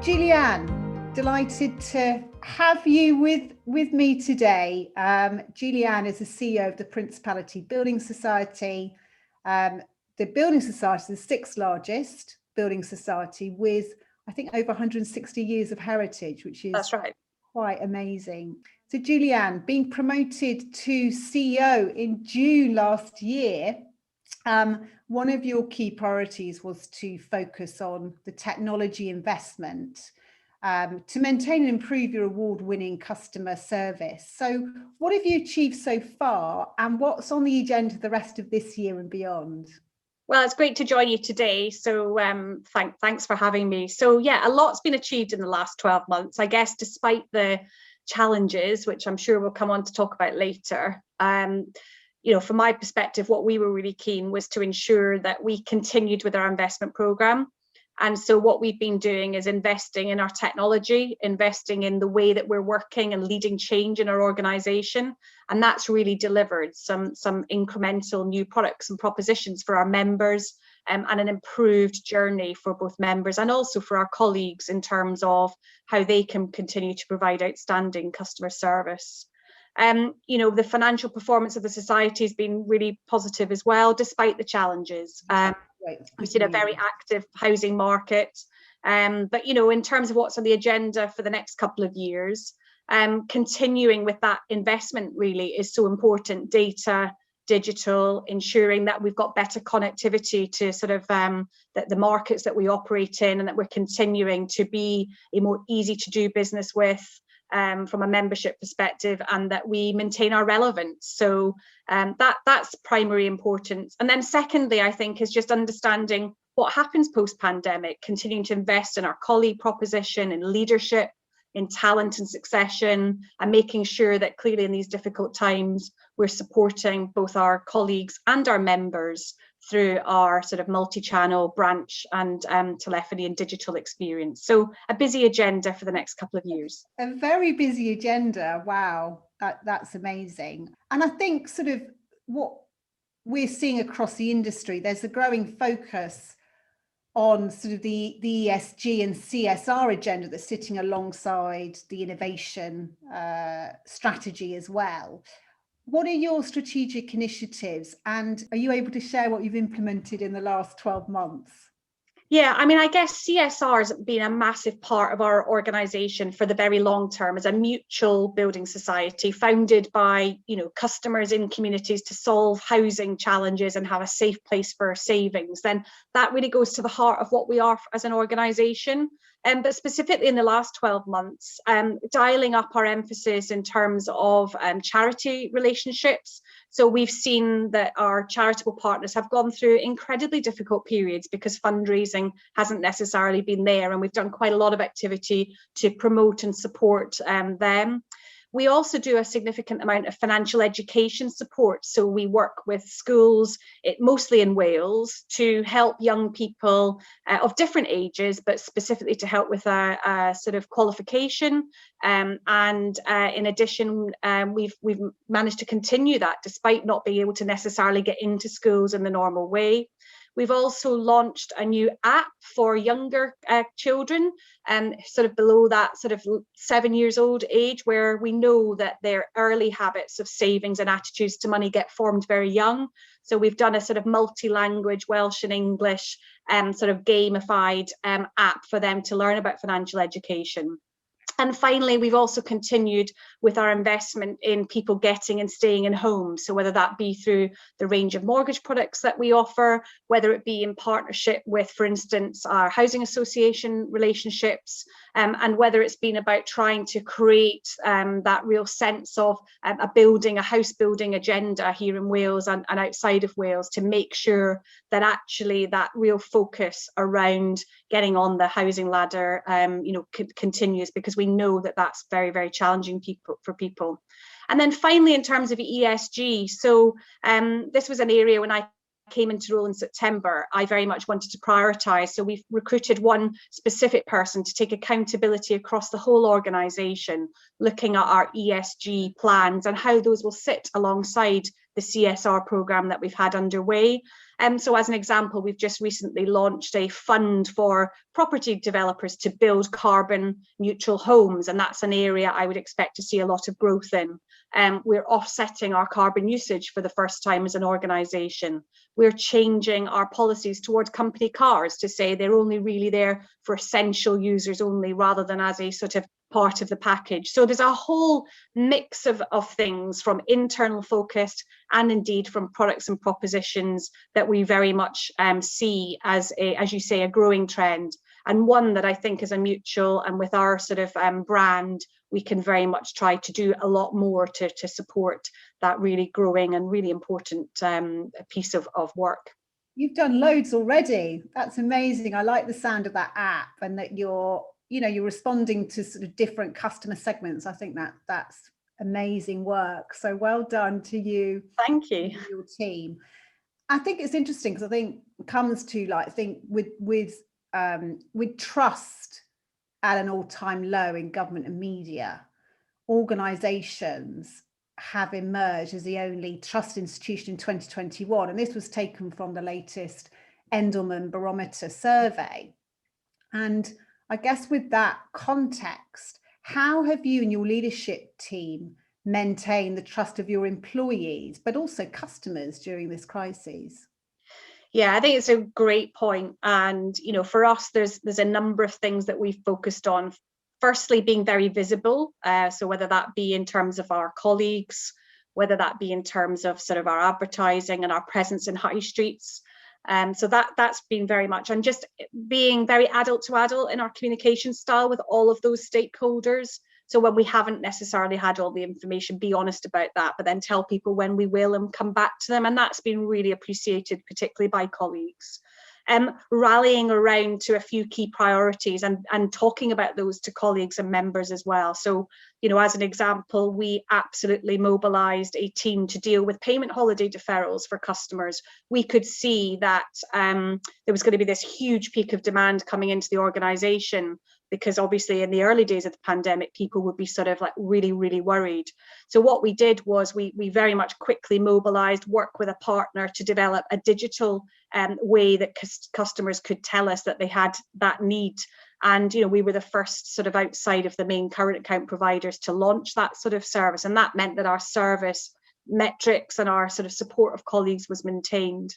Julianne, delighted to have you with me today. Julianne is the CEO of the Principality Building Society. The Building Society is the sixth largest building society with, I think, over 160 years of heritage, which is That's right. Quite amazing. So Julianne, being promoted to CEO in June last year, one of your key priorities was to focus on the technology investment to maintain and improve your award-winning customer service. So what have you achieved so far, and what's on the agenda the rest of this year and beyond? Well, it's great to join you today. So thanks for having me. So yeah, a lot's been achieved in the last 12 months, I guess, despite the challenges, which I'm sure we'll come on to talk about later. From my perspective, what we were really keen was to ensure that we continued with our investment programme. And so what we've been doing is investing in our technology, investing in the way that we're working and leading change in our organisation. And that's really delivered some incremental new products and propositions for our members, and an improved journey for both members and also for our colleagues in terms of how they can continue to provide outstanding customer service. The financial performance of the society has been really positive as well, despite the challenges. We've seen a very active housing market, but in terms of what's on the agenda for the next couple of years, continuing with that investment really is so important. Data, digital, ensuring that we've got better connectivity to sort of the markets that we operate in, and that we're continuing to be a more easy to do business with from a membership perspective, and that we maintain our relevance. So that's primary importance. And then secondly, I think, is just understanding what happens post-pandemic, continuing to invest in our colleague proposition, in leadership, in talent and succession, and making sure that clearly in these difficult times, we're supporting both our colleagues and our members through our sort of multi-channel branch and telephony and digital experience. So a busy agenda for the next couple of years. A very busy agenda. Wow, that's amazing. And I think sort of what we're seeing across the industry, there's a growing focus on sort of the ESG and CSR agenda that's sitting alongside the innovation strategy as well. What are your strategic initiatives, and are you able to share what you've implemented in the last 12 months? Yeah, I mean, I guess CSR has been a massive part of our organisation for the very long term as a mutual building society founded by, customers in communities to solve housing challenges and have a safe place for savings. Then that really goes to the heart of what we are as an organisation. But specifically in the last 12 months, dialing up our emphasis in terms of charity relationships. So we've seen that our charitable partners have gone through incredibly difficult periods because fundraising hasn't necessarily been there, and we've done quite a lot of activity to promote and support them. We also do a significant amount of financial education support. So we work with schools, mostly in Wales, to help young people of different ages, but specifically to help with a sort of qualification. And in addition, we've managed to continue that despite not being able to necessarily get into schools in the normal way. We've also launched a new app for younger children, sort of below that sort of 7 years old age, where we know that their early habits of savings and attitudes to money get formed very young. So we've done a sort of multi-language Welsh and English sort of gamified app for them to learn about financial education. And finally, we've also continued with our investment in people getting and staying in homes. So whether that be through the range of mortgage products that we offer, whether it be in partnership with, for instance, our housing association relationships, and whether it's been about trying to create that real sense of a house building agenda here in Wales and outside of Wales, to make sure that actually that real focus around getting on the housing ladder continues, because we know that that's very, very challenging for people. And then finally, in terms of ESG, so this was an area when I came into role in September, I very much wanted to prioritise. So we've recruited one specific person to take accountability across the whole organisation, looking at our ESG plans and how those will sit alongside the CSR program that we've had underway. So as an example, we've just recently launched a fund for property developers to build carbon neutral homes, and that's an area I would expect to see a lot of growth in. We're offsetting our carbon usage for the first time as an organisation. We're changing our policies towards company cars to say they're only really there for essential users only, rather than as a sort of part of the package. So there's a whole mix of things, from internal focused and indeed from products and propositions, that we very much see as you say, a growing trend, and one that I think as a mutual and with our sort of brand, we can very much try to do a lot more to support that really growing and really important piece of work. You've done loads already. That's amazing. I like the sound of that app, and that you're responding to sort of different customer segments. I think that's amazing work. So well done to you. Thank you. And your team. I think it's interesting because I think it comes to, like, I think with trust at an all-time low in government and media, organisations have emerged as the only trust institution in 2021, and this was taken from the latest Endelman Barometer survey. And I guess with that context, how have you and your leadership team maintained the trust of your employees, but also customers during this crisis? Yeah, I think it's a great point. And, for us, there's a number of things that we've focused on. Firstly, being very visible. So whether that be in terms of our colleagues, whether that be in terms of sort of our advertising and our presence in high streets. So that's been very much, and just being very adult to adult in our communication style with all of those stakeholders. So when we haven't necessarily had all the information, be honest about that, but then tell people when we will and come back to them. And that's been really appreciated, particularly by colleagues. Rallying around to a few key priorities and talking about those to colleagues and members as well. So, as an example, we absolutely mobilised a team to deal with payment holiday deferrals for customers. We could see that there was going to be this huge peak of demand coming into the organisation, because obviously in the early days of the pandemic, people would be sort of like really, really worried. So what we did was we very much quickly mobilised, work with a partner to develop a digital way that customers could tell us that they had that need. And, we were the first sort of outside of the main current account providers to launch that sort of service. And that meant that our service metrics and our sort of support of colleagues was maintained.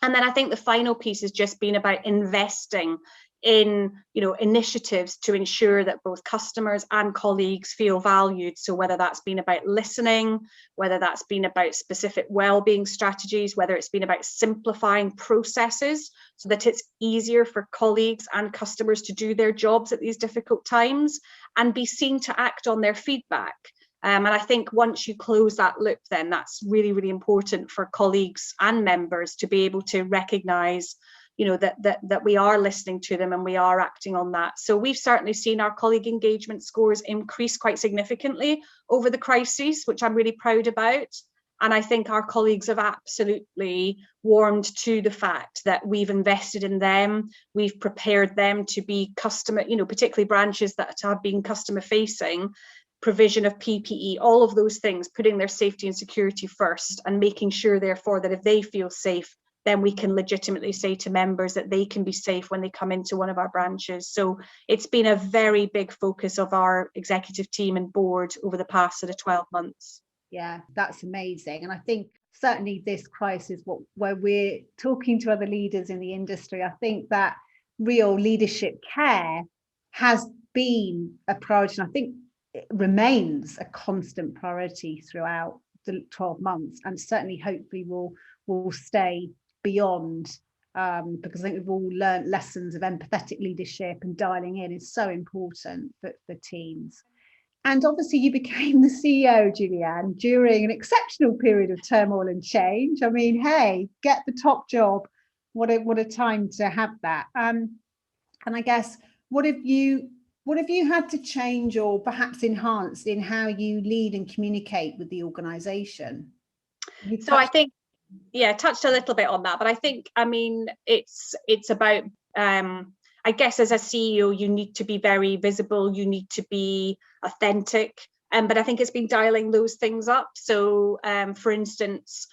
And then I think the final piece has just been about investing in initiatives to ensure that both customers and colleagues feel valued. So whether that's been about listening, whether that's been about specific well-being strategies, whether it's been about simplifying processes so that it's easier for colleagues and customers to do their jobs at these difficult times and be seen to act on their feedback. And I think once you close that loop, then that's really, really important for colleagues and members to be able to recognise that we are listening to them and we are acting on that. So we've certainly seen our colleague engagement scores increase quite significantly over the crisis, which I'm really proud about. And I think our colleagues have absolutely warmed to the fact that we've invested in them. We've prepared them to be customer, particularly branches that have been customer facing, provision of PPE, all of those things, putting their safety and security first and making sure, therefore, that if they feel safe, then we can legitimately say to members that they can be safe when they come into one of our branches. So it's been a very big focus of our executive team and board over the past sort of 12 months. Yeah, that's amazing. And I think certainly this crisis, where we're talking to other leaders in the industry, I think that real leadership care has been a priority. And I think it remains a constant priority throughout the 12 months, and certainly hopefully will stay beyond, because I think we've all learned lessons of empathetic leadership, and dialing in is so important for teams. And obviously you became the CEO, Julianne, during an exceptional period of turmoil and change. I mean, hey, get the top job. What a time to have that. And I guess, what have you had to change or perhaps enhance in how you lead and communicate with the organisation? So I think, touched a little bit on that, but I think, it's about, I guess as a CEO, you need to be very visible, you need to be authentic, But I think it's been dialing those things up. So for instance,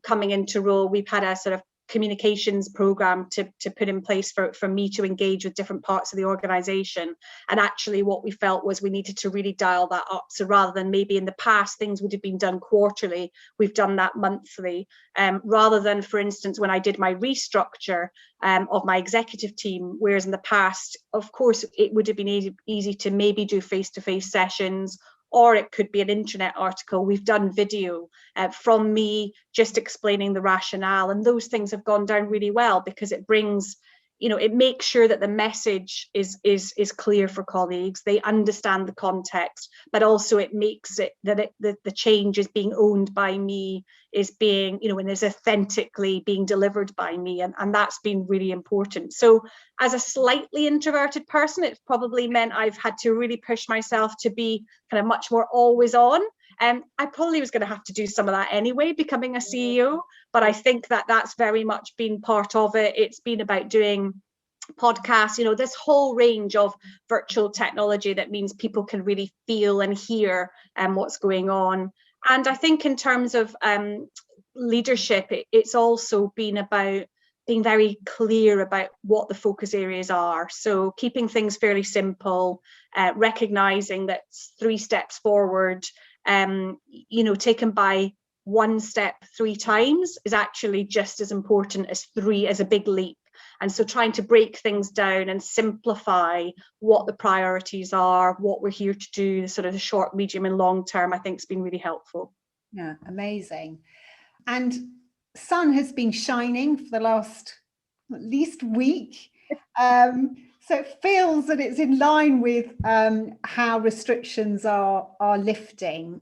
coming into role, we've had a sort of communications program to put in place for me to engage with different parts of the organization. And actually what we felt was we needed to really dial that up. So rather than maybe in the past things would have been done quarterly, we've done that monthly. Rather than, for instance, when I did my restructure of my executive team, whereas in the past, of course, it would have been easy to maybe do face-to-face sessions, or it could be an intranet article. We've done video from me just explaining the rationale, and those things have gone down really well because it brings, it makes sure that the message is clear for colleagues. They understand the context, but also it makes it that the change is being owned by me, is being, and is authentically being delivered by me, and that's been really important. So as a slightly introverted person, it's probably meant I've had to really push myself to be kind of much more always on. And I probably was going to have to do some of that anyway, becoming a CEO, but I think that that's very much been part of it. It's been about doing podcasts, this whole range of virtual technology that means people can really feel and hear what's going on. And I think in terms of leadership, it's also been about being very clear about what the focus areas are. So keeping things fairly simple, recognizing that 3 steps forward, taken by 1 step 3 times is actually just as important as 3 as a big leap. And so trying to break things down and simplify what the priorities are, what we're here to do, the sort of the short, medium and long term, I think has been really helpful. Yeah, amazing. And sun has been shining for the last at least week. So it feels that it's in line with how restrictions are lifting.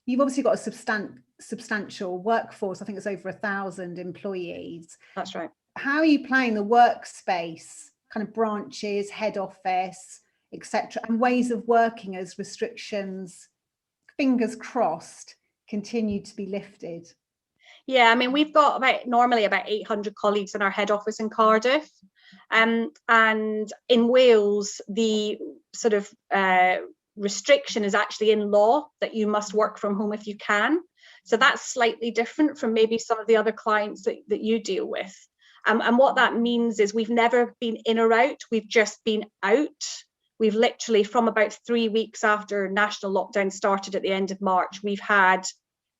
You've obviously got a substantial workforce. I think it's over 1,000 employees. That's right. How are you playing the workspace, kind of branches, head office, etc., and ways of working as restrictions, fingers crossed, continue to be lifted? Yeah, I mean, we've got normally about 800 colleagues in our head office in Cardiff. And in Wales, the sort of restriction is actually in law that you must work from home if you can. So that's slightly different from maybe some of the other clients that you deal with. And what that means is we've never been in or out, we've just been out. We've literally, from about 3 weeks after national lockdown started at the end of March, we've had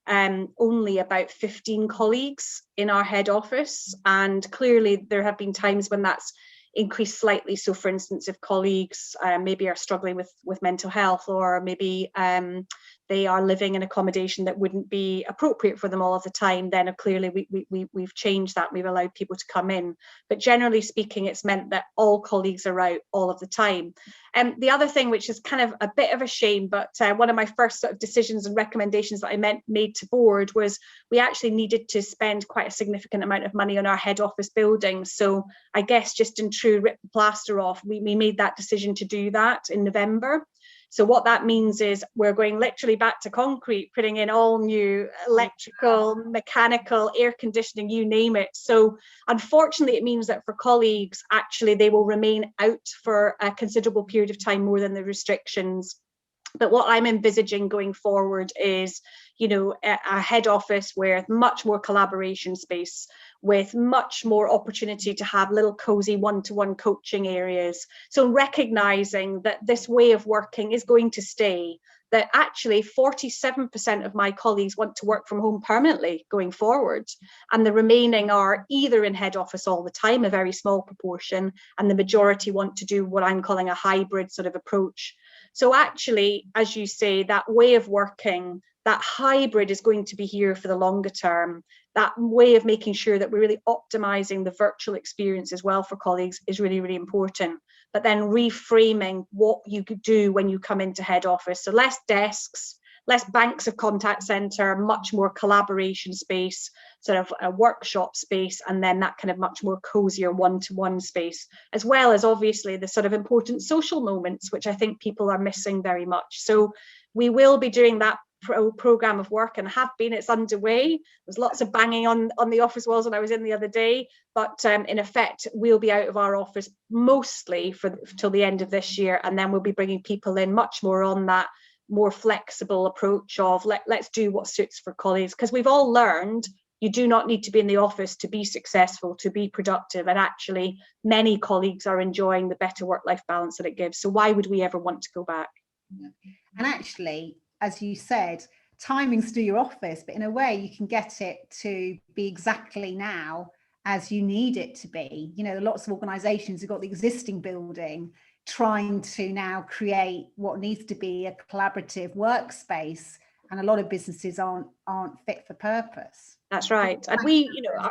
only about 15 colleagues in our head office. And clearly there have been times when that's increased slightly. So for instance, if colleagues maybe are struggling with mental health, or maybe they are living in accommodation that wouldn't be appropriate for them all of the time, then clearly we've changed that. We've allowed people to come in. But generally speaking, it's meant that all colleagues are out all of the time. And the other thing, which is kind of a bit of a shame, but one of my first sort of decisions and recommendations that I made to board was we actually needed to spend quite a significant amount of money on our head office building. So I guess just in true rip the plaster off, we made that decision to do that in November. So what that means is we're going literally back to concrete, putting in all new electrical, mechanical, air conditioning, you name it. So unfortunately, it means that for colleagues, actually, they will remain out for a considerable period of time, more than the restrictions. But what I'm envisaging going forward is, a head office with much more collaboration space, with much more opportunity to have little cozy one-to-one coaching areas. So recognizing that this way of working is going to stay, that actually 47% of my colleagues want to work from home permanently going forward. And the remaining are either in head office all the time, a very small proportion, and the majority want to do what I'm calling a hybrid sort of approach. So actually, as you say, that way of working, that hybrid is going to be here for the longer term. That way of making sure that we're really optimizing the virtual experience as well for colleagues is really, really important. But then reframing what you could do when you come into head office. So less desks, less banks of contact center, much more collaboration space, sort of a workshop space, and then that kind of much more cozier one-to-one space, as well as obviously the sort of important social moments, which I think people are missing very much. So we will be doing that program of work, and have been. It's underway. There's lots of banging on the office walls when I was in the other day, but in effect we'll be out of our office mostly till the end of this year, and then we'll be bringing people in much more on that more flexible approach of let's do what suits for colleagues, because we've all learned you do not need to be in the office to be successful, to be productive, and actually many colleagues are enjoying the better work-life balance that it gives. So why would we ever want to go back? And actually, as you said, timings to your office, but in a way you can get it to be exactly now as you need it to be. You know, lots of organizations have got the existing building trying to now create what needs to be a collaborative workspace, and a lot of businesses aren't fit for purpose. That's right. And we, you know,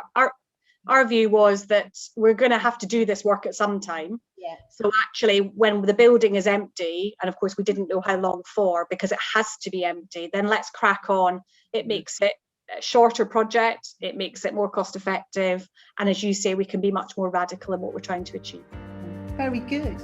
our view was that we're going to have to do this work at some time. Yeah. So actually, when the building is empty, and of course we didn't know how long for, because it has to be empty, then let's crack on. It makes it a shorter project, it makes it more cost effective, and as you say, we can be much more radical in what we're trying to achieve. Very good.